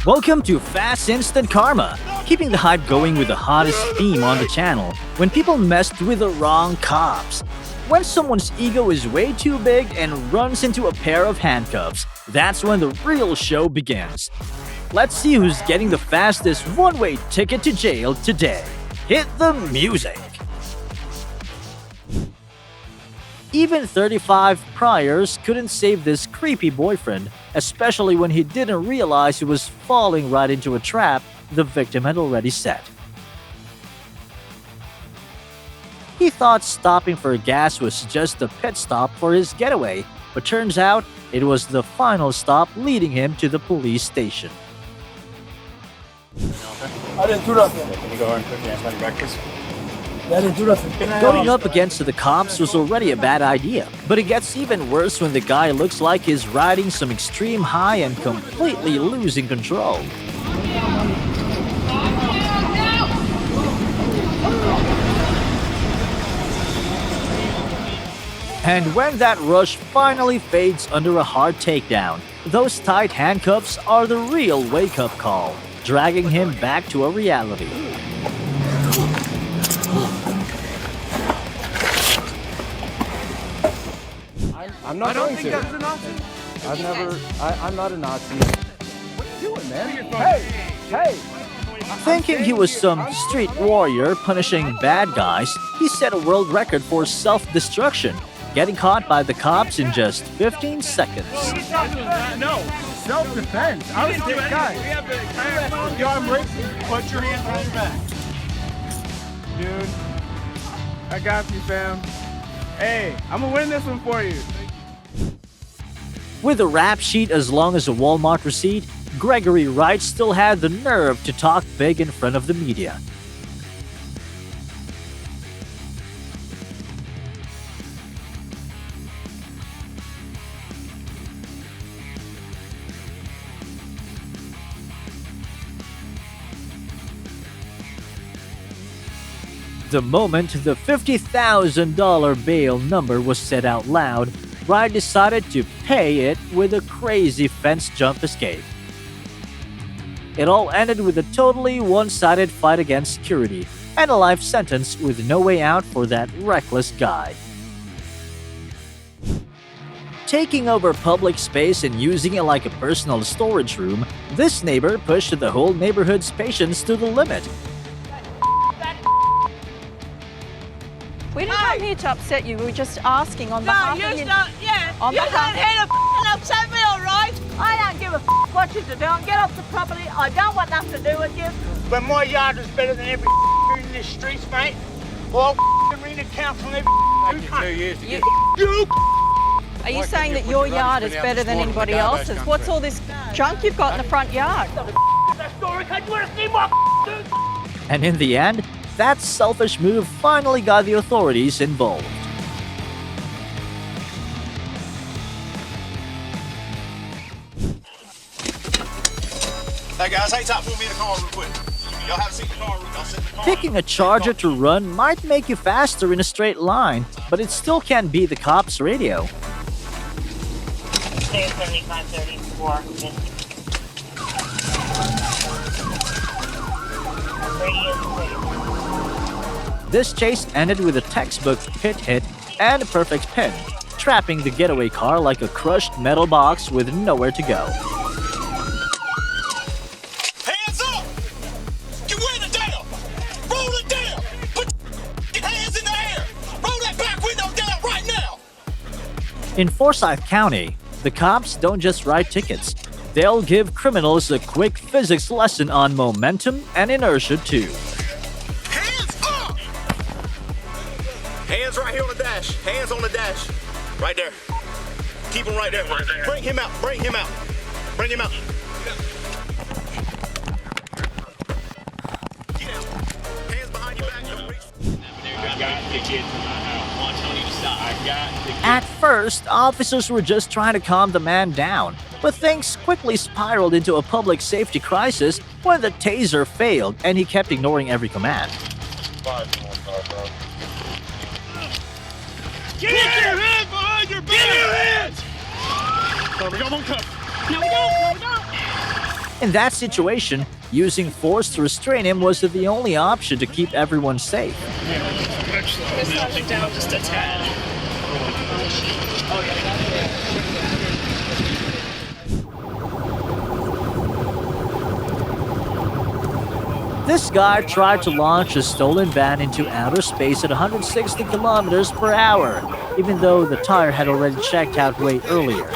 Welcome to Fast Instant Karma, keeping the hype going with the hottest theme on the channel when people messed with the wrong cops. When someone's ego is way too big and runs into a pair of handcuffs, that's when the real show begins. Let's see who's getting the fastest one-way ticket to jail today. Hit the music! Even 35 priors couldn't save this creepy boyfriend, especially when he didn't realize he was falling right into a trap the victim had already set. He thought stopping for gas was just a pit stop for his getaway, but turns out it was the final stop leading him to the police station. I didn't do nothing. Can you go over and cook your some breakfast? I didn't do nothing. Going up against the cops was already a bad idea, but it gets even worse when the guy looks like he's riding some extreme high and completely losing control. And when that rush finally fades under a hard takedown, those tight handcuffs are the real wake-up call, dragging him back to a reality. I'm not going to. That's a Nazi. I'm not a Nazi. What are you doing, man? Hey! Thinking he was some street warrior punishing bad guys, he set a world record for self-destruction, getting caught by the cops in just 15 seconds. No, self-defense. I was the guy. Yo, I'm racing. Put your hands on your back. Dude, I got you, fam. Hey, I'm gonna win this one for you. With a rap sheet as long as a Walmart receipt, Gregory Wright still had the nerve to talk big in front of the media. The moment the $50,000 bail number was said out loud, Wright decided to pay it with a crazy fence jump escape. It all ended with a totally one-sided fight against security and a life sentence with no way out for that reckless guy. Taking over public space and using it like a personal storage room, this neighbor pushed the whole neighborhood's patience to the limit. We didn't come here to upset you. We were just asking on behalf of you. You're not here to upset me, all right? I don't give a what you're doing. Get off the property. I don't want nothing to do with you. But my yard is better than every dude in this streets, mate. Well, I'll ring the council and every Are you saying that your yard is better than anybody else's? What's all this junk you've got in the front yard? And in the end, that selfish move finally got the authorities involved. Hey guys, hang tight for me in the car real quick. Y'all have a seat in the car. I'll sit in the car. Picking a charger to run might make you faster in a straight line, but it still can't beat the cops' radio. 7534. This chase ended with a textbook pit hit and a perfect pin, trapping the getaway car like a crushed metal box with nowhere to go. Hands up! Get window down! Roll it down! Put your hands in the air! Roll that back window down right now! In Forsyth County, the cops don't just write tickets. They'll give criminals a quick physics lesson on momentum and inertia too. Hands right here on the dash. Hands on the dash. Right there. Keep him right there. Bring him out. Bring him out. Bring him out. Get out. Hands behind your back. Don't reach. I got the kids in my house. I want Tony to stop. I got the kids. At first, officers were just trying to calm the man down, but things quickly spiraled into a public safety crisis when the taser failed and he kept ignoring every command. Get your hands behind your back! Get your hands! We got one cup. No, we don't. No, we don't. In that situation, using force to restrain him was the only option to keep everyone safe. Down just a tad. This guy tried to launch a stolen van into outer space at 160 kilometers per hour, even though the tire had already checked out way earlier.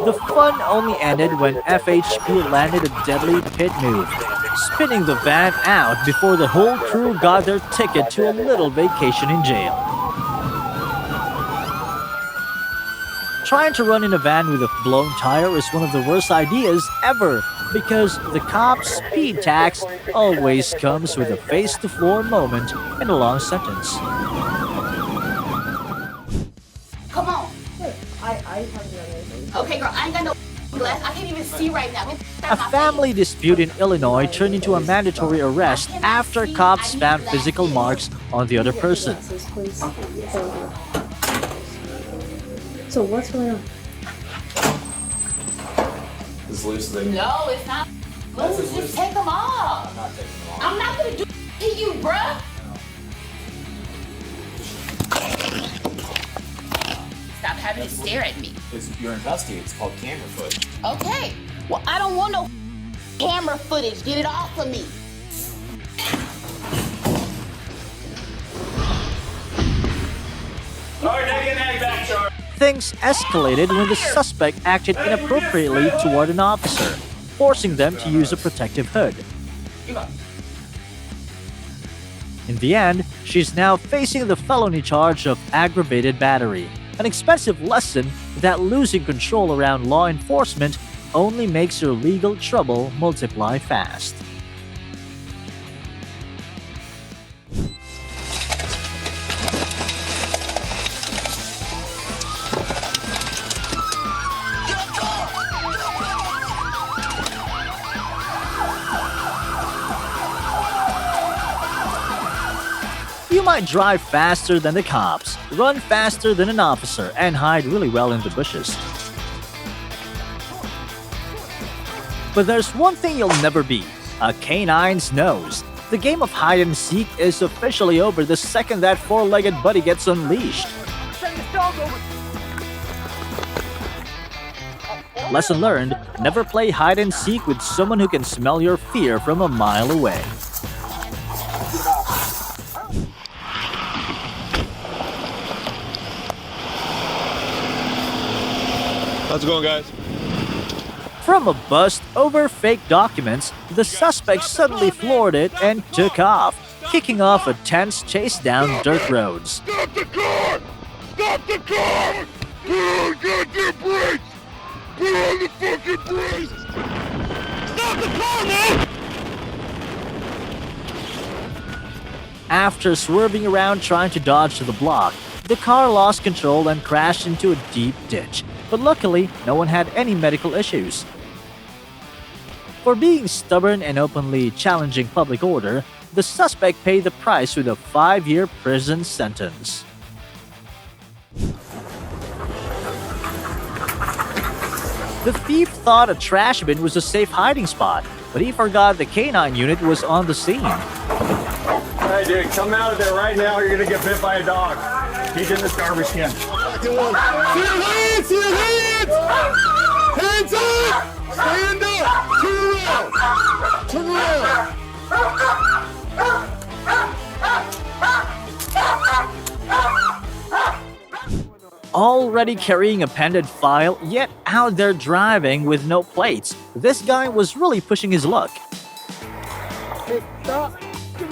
The fun only ended when FHP landed a deadly pit move, spinning the van out before the whole crew got their ticket to a little vacation in jail. Trying to run in a van with a blown tire is one of the worst ideas ever because the cop's speed tax always comes with a face-to-floor moment and a long sentence. Come on. Okay, girl, I ain't got no glass. I can't even see right now. A family dispute in Illinois turned into a mandatory arrest after cops found physical marks on the other person. So what's going on? It's loose thing. No, it's not loose. Just take them off. I'm not taking them off. I'm not gonna do it to you, bruh. Stop having to stare at me. You're in custody. It's called camera footage. Okay. Well, I don't want no camera footage. Get it off of me. All right, now get that back, Charlie. Things escalated when the suspect acted inappropriately toward an officer, forcing them to use a protective hood. In the end, she's now facing the felony charge of aggravated battery, an expensive lesson that losing control around law enforcement only makes your legal trouble multiply fast. You might drive faster than the cops, run faster than an officer, and hide really well in the bushes. But there's one thing you'll never be, a canine's nose. The game of hide and seek is officially over the second that four-legged buddy gets unleashed. Lesson learned, never play hide and seek with someone who can smell your fear from a mile away. How's it going, guys? From a bust over fake documents, the suspect suddenly floored it and took off, kicking off a tense chase down dirt roads. Stop the car! Stop the car! Put on goddamn brakes! Put on the fucking brakes! Stop the car, man! After swerving around trying to dodge to the block, the car lost control and crashed into a deep ditch. But luckily, no one had any medical issues. For being stubborn and openly challenging public order, the suspect paid the price with a 5-year prison sentence. The thief thought a trash bin was a safe hiding spot, but he forgot the canine unit was on the scene. Hey, dude, come out of there right now or you're gonna get bit by a dog. He's in this garbage can. See your hands! See your hands! Hands up! Stand up! Turn around! Turn around! Already carrying a pendant file, yet out there driving with no plates. This guy was really pushing his luck. Hey, stop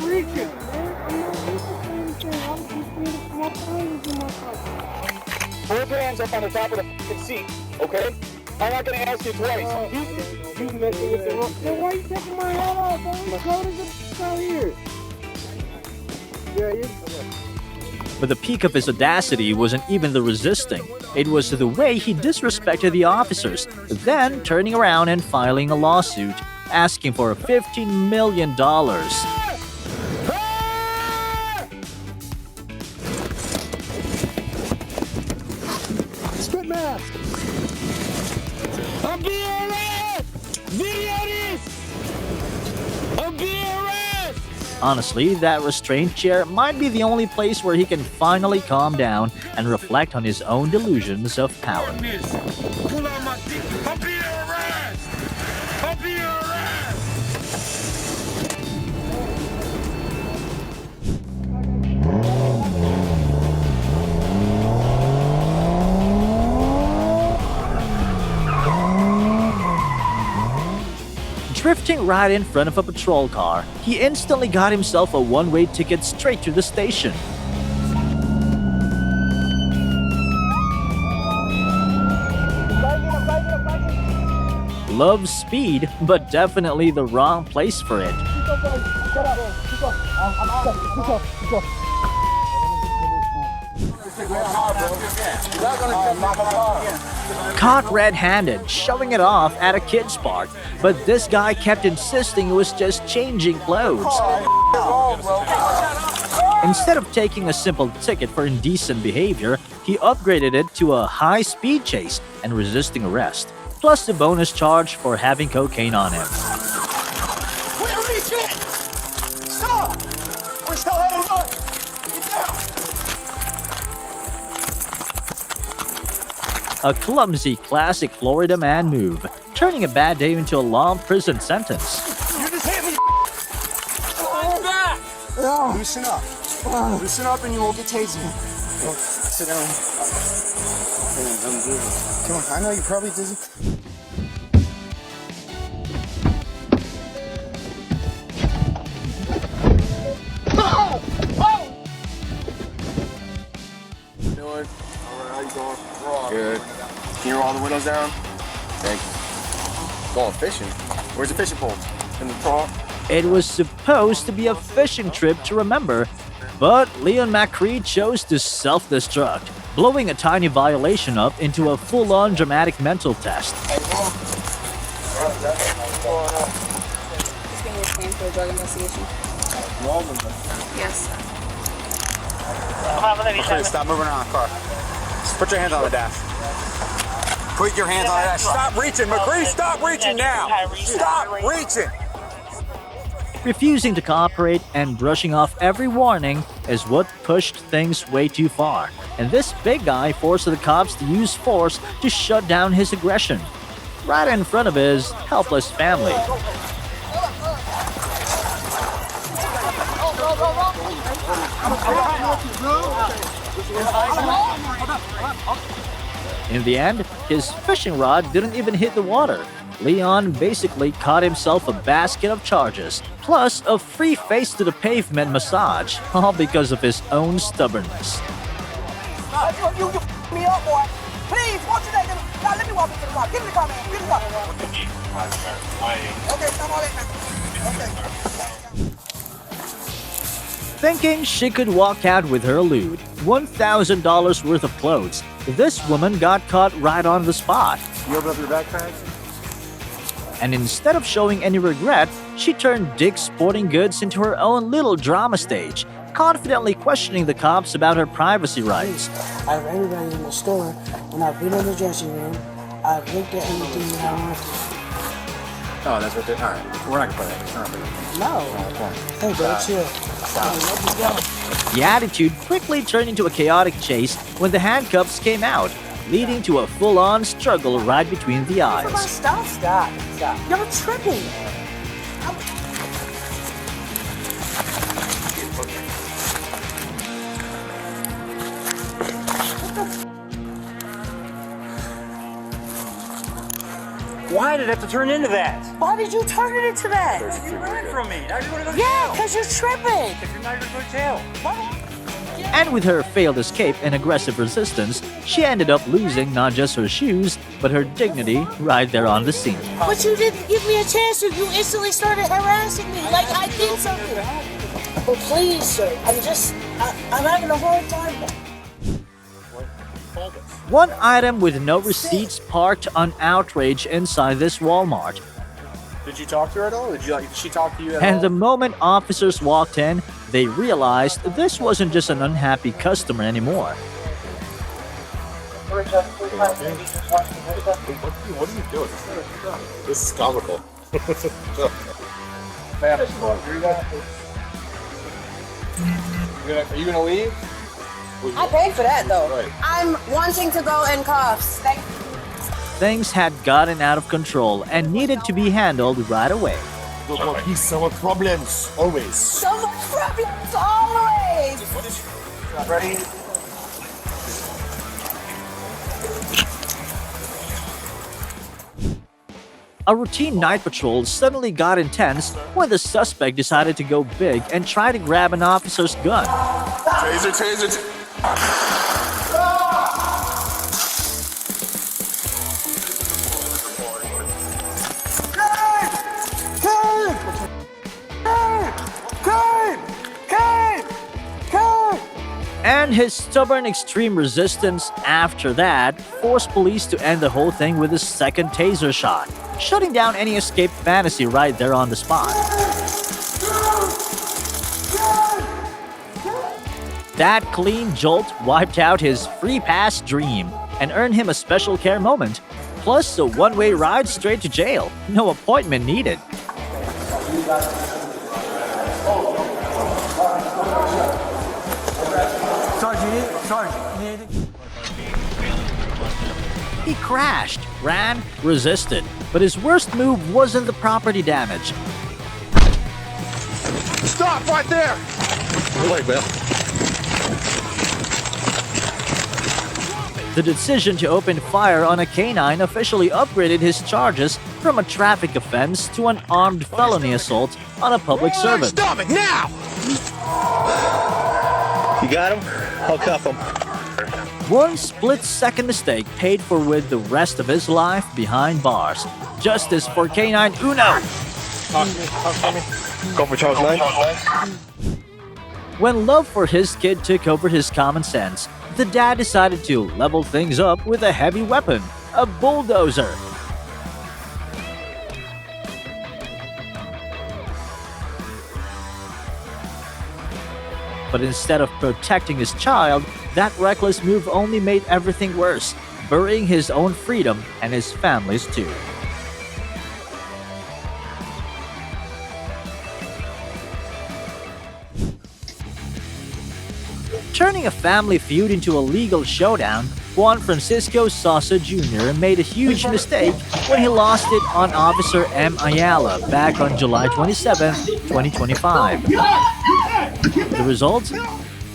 reaching, man. I'm not reaching for anything. I'm just needing more tires in my car. Hold your hands up on the top of the fucking seat, okay? I'm not gonna ask you twice. You messing with the wrong. Then why you taking my hat off? I'm cold as a out here. Yeah, you. But the peak of his audacity wasn't even the resisting. It was the way he disrespected the officers, then turning around and filing a lawsuit, asking for $15 million. Spit mask! I'm being arrested! Video this! I'm being arrested! Honestly, that restraint chair might be the only place where he can finally calm down and reflect on his own delusions of power. Pull out my dick. I'm being harassed. I'm being harassed. Drifting right in front of a patrol car, he instantly got himself a one-way ticket straight to the station. Loves speed, but definitely the wrong place for it. Caught red-handed, showing it off at a kid's park, but this guy kept insisting it was just changing clothes. Instead of taking a simple ticket for indecent behavior, he upgraded it to a high-speed chase and resisting arrest, plus the bonus charge for having cocaine on him. Stop! We're still heading north. Get down. A clumsy, classic Florida man move, turning a bad day into a long prison sentence. You just hit me. Back. Loosen up. Loosen up and you won't get tased. Sit down. Come on, I know you're probably dizzy. Doing? Alright, how you going? Good. Can you roll the windows down? Thank you. Going fishing? Where's the fishing pole? In the car? It was supposed to be a fishing trip to remember, but Leon McCree chose to self-destruct, blowing a tiny violation up into a full-on dramatic mental test. Just getting your stand for a drug investigation. Yes. Okay, stop moving around the car. Just put your hands on the dash. Put your hands on the dash. Stop reaching, McCree. Stop reaching now. Stop reaching. Refusing to cooperate and brushing off every warning is what pushed things way too far, and this big guy forced the cops to use force to shut down his aggression, right in front of his helpless family. In the end, his fishing rod didn't even hit the water. Leon basically caught himself a basket of charges, plus a free face to the pavement massage, all because of his own stubbornness. You me up, boy. Please, what's your name? Now let me walk into the car. Give me the car, man. Give me the car. Okay, stop all that now. Okay. Thinking she could walk out with her loot, $1,000 worth of clothes, this woman got caught right on the spot. You open up your backpack? And instead of showing any regret, she turned Dick's Sporting Goods into her own little drama stage, confidently questioning the cops about her privacy rights. I've everybody in the store, and I've been in the dressing room. I've looked at anything that I want. Oh, that's what they're. All right, we're not gonna play that. No. Hey, bro, chill. The attitude quickly turned into a chaotic chase when the handcuffs came out, leading to a full-on struggle right between the eyes. Stop. You're tripping. Why did it have to turn into that? Why did you turn it into that? You ran from me. Now you're going to go to Yeah, jail. because you're tripping. If you're not going to go to jail. And with her failed escape and aggressive resistance, she ended up losing not just her shoes, but her dignity right there on the scene. But you didn't give me a chance to. You instantly started harassing me like I did something. Oh, please, sir. I'm having a hard time. One item with no receipts parked on outrage inside this Walmart. Did you talk to her at all? Did she talk to you at all? And the moment officers walked in, they realized this wasn't just an unhappy customer anymore. What are you doing? This is comical. Are you gonna leave? I paid for that though. Right. I'm wanting to go in cuffs. Thank you. Things had gotten out of control and needed to be handled right away. Look, he's so much problems, always. So much problems always. Ready? A routine night patrol suddenly got intense when the suspect decided to go big and try to grab an officer's gun. Taser, taser, And his stubborn extreme resistance after that forced police to end the whole thing with a second taser shot, shutting down any escape fantasy right there on the spot. That clean jolt wiped out his free pass dream and earned him a special care moment, plus a one-way ride straight to jail. No appointment needed. He crashed, ran, resisted, but his worst move wasn't the property damage. Stop right there! Wait, Bill. The decision to open fire on a canine officially upgraded his charges from a traffic offense to an armed felony assault on a public servant. Stop it now! You got him? I'll cuff him. One split-second mistake paid for with the rest of his life behind bars. Justice for Canine Uno! Talk to me. Go for Charles 9. When love for his kid took over his common sense, the dad decided to level things up with a heavy weapon, a bulldozer. But instead of protecting his child, that reckless move only made everything worse, burying his own freedom and his family's too. Turning a family feud into a legal showdown, Juan Francisco Sosa Jr. made a huge mistake when he lost it on Officer M. Ayala back on July 27, 2025. The result?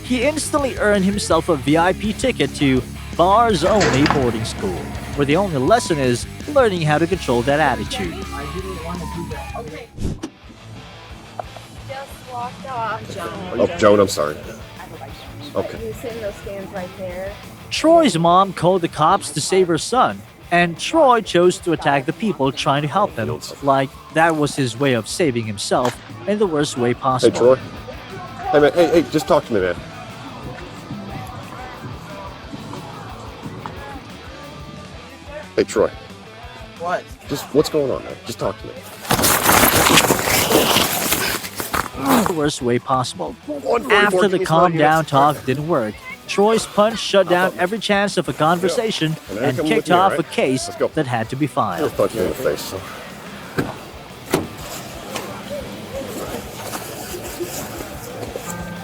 He instantly earned himself a VIP ticket to Bars Only Boarding School, where the only lesson is learning how to control that attitude. Oh, Joan, I'm sorry. Okay. You see those stands right there? Troy's mom called the cops to save her son, and Troy chose to attack the people trying to help him, like that was his way of saving himself in the worst way possible. Hey, Troy. Hey, man, hey, just talk to me, man. Hey, Troy. What? Just, what's going on, man? Just talk to me. The worst way possible. After the calm down talk didn't work, Troy's punch shut down every chance of a conversation and kicked off a case that had to be filed. He'll punch you in the face, so.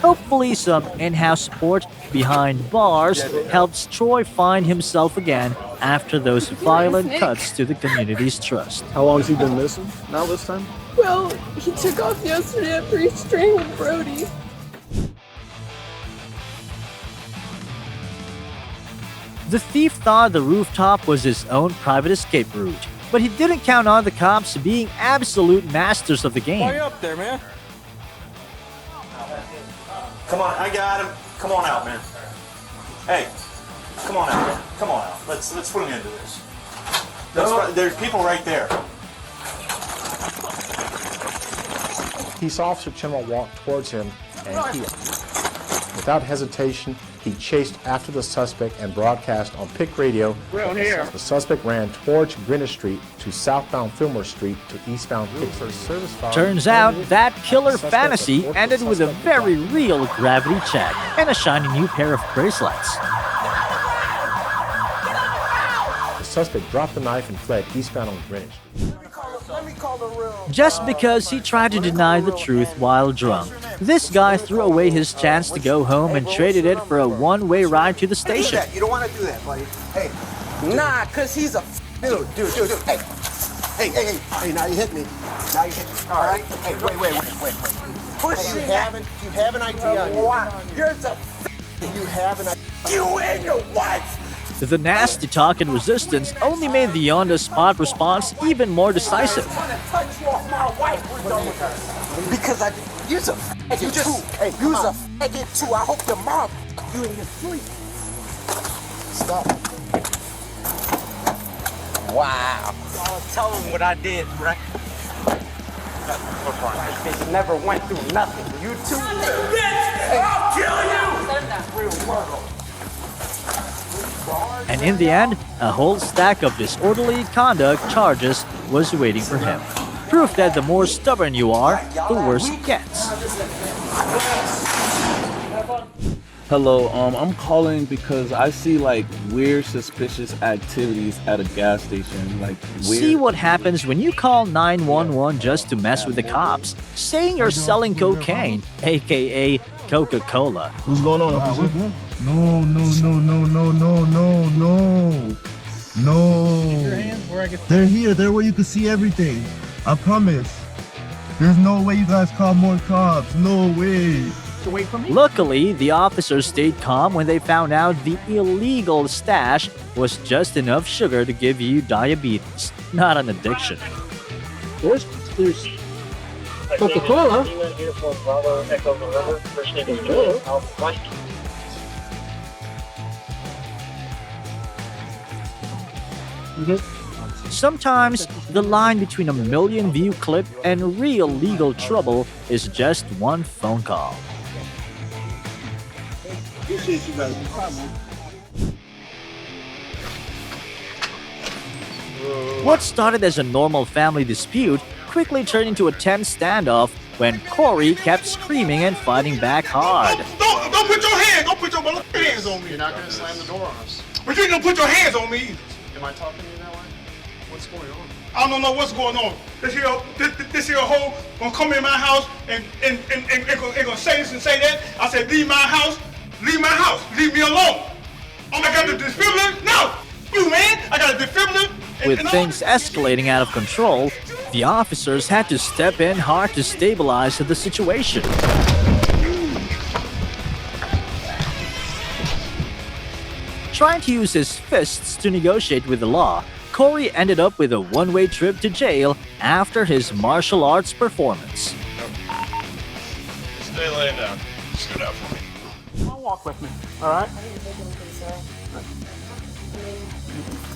Hopefully some in-house support behind bars helps Troy find himself again after those violent cuts to the community's trust. How long has he been missing now this time? Well, he took off yesterday after he strangled Brody. The thief thought the rooftop was his own private escape route, but he didn't count on the cops being absolute masters of the game. Why are you up there, man? Come on, I got him. Come on out, man. Hey, come on out, man. Come on out. Let's put an end to this. There's people right there. He saw Officer Chimel walk towards him, and Kia. Without hesitation, he chased after the suspect and broadcast on PIC radio. The suspect ran towards Greenwich Street to southbound Fillmore Street to eastbound Pittsburgh Service Farm. Turns out that killer fantasy ended with a very real gravity check and a shiny new pair of bracelets. The suspect dropped the knife and fled eastbound on Greenwich. Just because he tried to deny the truth while drunk, this guy threw away his chance to go home and traded it for a one-way ride to the station. You don't want to do that, buddy. Hey. Nah, because he's a dude. Hey, now you hit me. All right? Hey, wait. Push you have an idea on you. You're the you have an idea. You and your wife. The nasty talk and resistance only made the on-the-spot response even more decisive. Because you's a faggot too. You's a faggot too. I hope your mom you in your sleep. Stop. Wow. Tell him what I did, right? This never went through nothing. You too. Bitch! I'll kill you! That's real world. And in the end, a whole stack of disorderly conduct charges was waiting for him. Proof that the more stubborn you are, the worse it gets. Hello, I'm calling because I see like weird, suspicious activities at a gas station. Like weird. See what happens when you call 911 just to mess with the cops, saying you're selling cocaine, aka Coca-Cola. What's going on, officer? No. They're here. They're where you can see everything. I promise. There's no way you guys call more cops. No way. Luckily, the officers stayed calm when they found out the illegal stash was just enough sugar to give you diabetes, not an addiction. There's Coca-Cola. Sometimes, the line between a million-view clip and real legal trouble is just one phone call. What started as a normal family dispute quickly turned into a tense standoff when Corey kept screaming and fighting back hard. Don't put your hands! Don't put your hands on me! You're not gonna slam the door on us. But you ain't gonna put your hands on me either. Am I talking to you that way? What's going on? I don't know what's going on. This here hoe gonna come in my house and gonna say this and say that. I said, leave my house, leave me alone. Oh, I got the defibrillator? No! You, man! I got a defibrillator. With things escalating out of control, the officers had to step in hard to stabilize the situation. Trying to use his fists to negotiate with the law, Corey ended up with a one-way trip to jail after his martial arts performance. Stay laying down. Scoot out for me. Come walk with me, all right?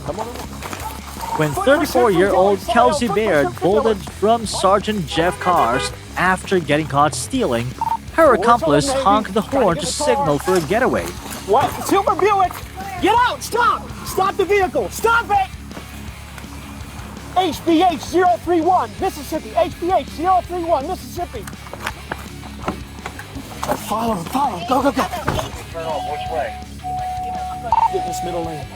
Come on. When 34-year-old Kelsey Baird bolted from Sergeant Jeff Carr's after getting caught stealing, her accomplice honked the horn to signal for a getaway. What? Silver Buick! Get out! Stop! Stop the vehicle! Stop it! HBH 031, Mississippi. HBH 031, Mississippi. Follow. Go. Turn off. Which way? Get this middle lane.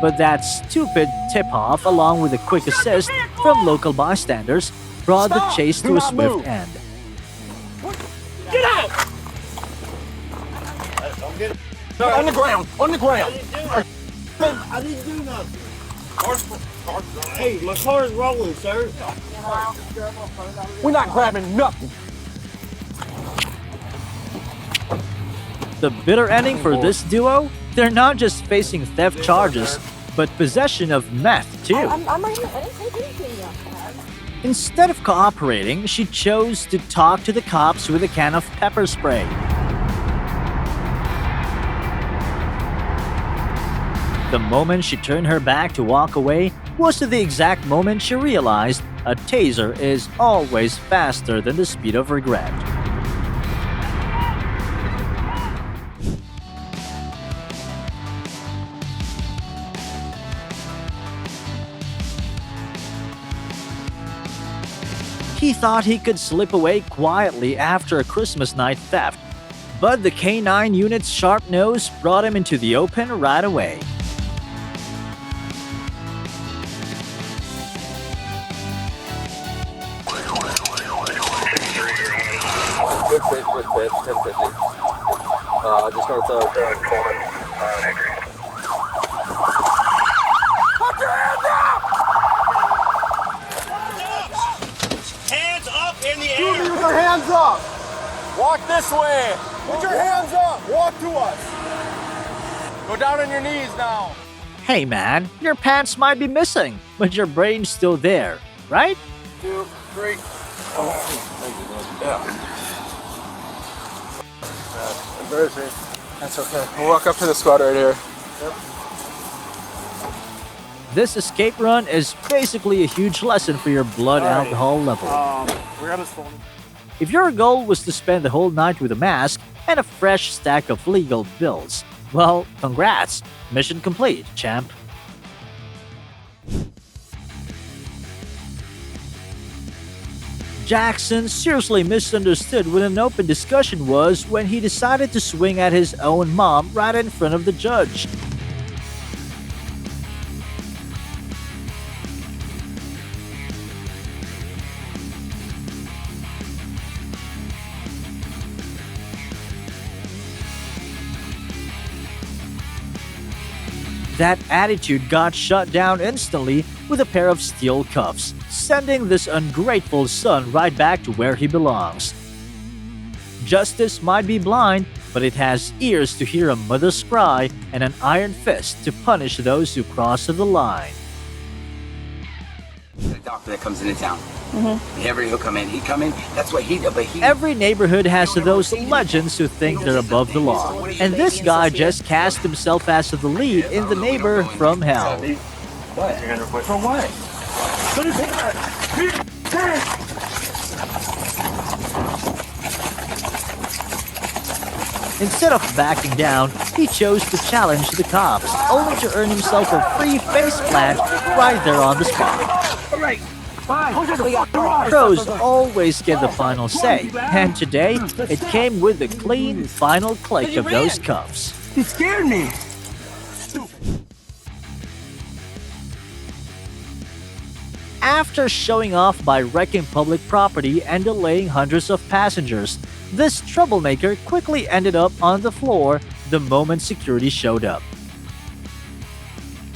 But that stupid tip-off, along with a quick assist from local bystanders, brought the chase to a swift end. Get out! Don't get it. On the ground. I didn't do nothing. Hey, my car is rolling, sir. We're not grabbing nothing. The bitter ending for this duo? They're not just facing theft charges, but possession of meth too. I'm right here. I didn't take anything yet. Instead of cooperating, she chose to talk to the cops with a can of pepper spray. The moment she turned her back to walk away was the exact moment she realized a taser is always faster than the speed of regret. He thought he could slip away quietly after a Christmas night theft, but the K9 unit's sharp nose brought him into the open right away. Quick fit, 1050. Just north of Coleman, Hickory. Put your hands up! Hands up in the air! With your hands up! Walk this way! Put your hands up! Walk to us! Go down on your knees now! Hey man, your pants might be missing, but your brain's still there, right? 2, 3. Oh, thank you. Yeah. Embarrassing. That's okay. We'll walk up to the squad right here. Yep. This escape run is basically a huge lesson for your blood alcohol level. We got his phone. If your goal was to spend the whole night with a mask and a fresh stack of legal bills, well, congrats. Mission complete, champ. Jackson seriously misunderstood what an open discussion was when he decided to swing at his own mom right in front of the judge. That attitude got shut down instantly with a pair of steel cuffs, sending this ungrateful son right back to where he belongs. Justice might be blind, but it has ears to hear a mother's cry and an iron fist to punish those who cross the line. The doctor that comes into town. Whenever he'll come in, that's what he does. But Every neighborhood has those legends who think they're above the law, and this guy just cast himself as the lead in The Neighbor from Hell. What? For what? What is that? Instead of backing down, he chose to challenge the cops, only to earn himself a free face plant right there on the spot. Alright, fine. Pros always get the final say, and today it came with the clean final click of those cuffs. He scared me. After showing off by wrecking public property and delaying hundreds of passengers, this troublemaker quickly ended up on the floor the moment security showed up.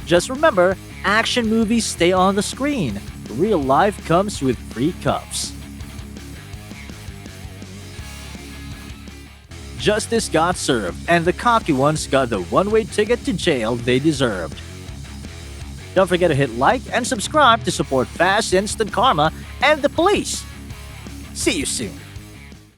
Just remember, action movies stay on the screen. Real life comes with free cuffs. Justice got served, and the cocky ones got the one-way ticket to jail they deserved. Don't forget to hit like and subscribe to support Fast Instant Karma and the police. See you soon.